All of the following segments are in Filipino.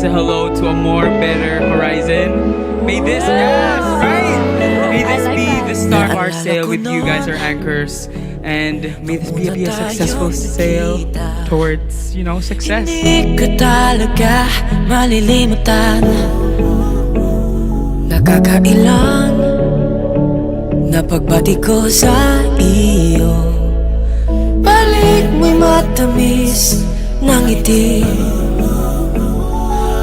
say hello to a more better horizon. May this, yes, right? May this be the start of our sail with you guys, our anchors. And may this be a successful sail towards, you know, success. Hindi ko talaga malilimutan. Nakakailan na pagbati ko sa iyo. Balik mo'y matamis ng ngiti.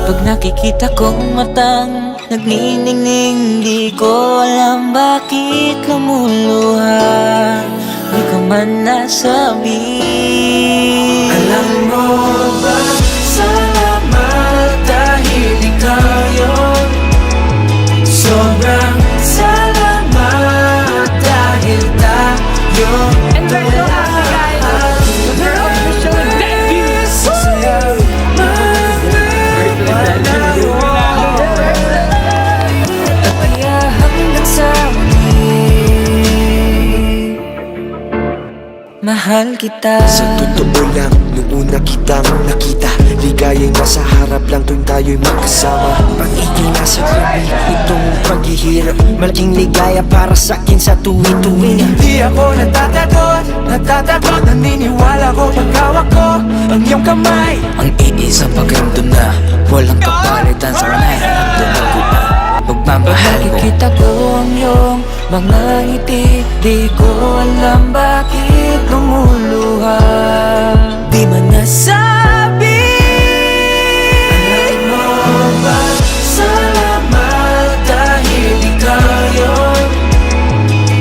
Pag nakikita kong matang nagniningning, di ko alam bakit lumuluha. Di ko man nasabi. Alam mo ba, salamat dahil ikaw yun. Sobrang salamat dahil tayo. And we're so happy, guys. We're official debut. Kaya hanggang sa muli, mahal kita. Sa totoo lang, nung una kitang nakita, ligaya'y nasa harap lang tuwing tayo'y magkasama. Pag-ibig nasa gabi, itong paghihirap, malaking ligaya para sa'kin sa tuwi-tuwi. Di ako natatakot, naniniwala ko pagkawak ko ang iyong kamay. Ang iisang pagramdam na walang kapalitan sa kanahanap tumago na pagmamahal ko. Nakikita ko ang iyong mga ngiti, di ko alam bakit lumuluha. Di man nasabi. Alam mo ba, salamat dahil ikaw yun.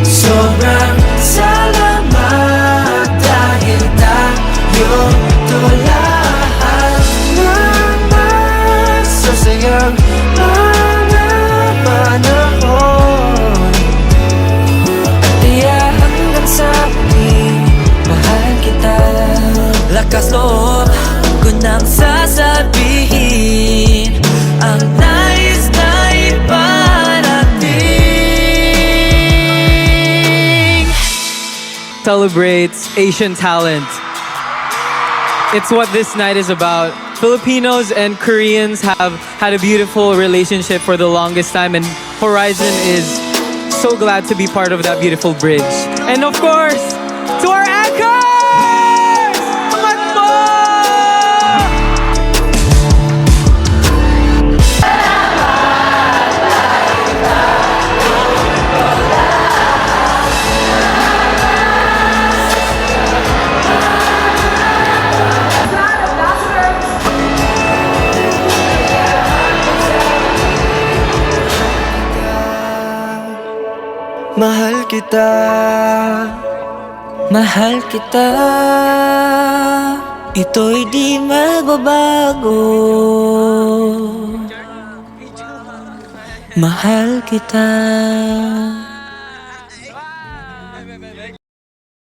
Sobrang salamat dahil tayo to lahat ng masasayang mga panahon. At kaya hanggang sa huli, mahal kita. Lakas loob ko nang sasabihin ang nais na iparating. Celebrates Asian talent. It's what this night is about. Filipinos and Koreans have had a beautiful relationship for the longest time, and Horizon is so glad to be part of that beautiful bridge. And of course, to our anchors! Angat mo! Mahal kita. Mahal kita. Ito'y di magbabago. Mahal kita.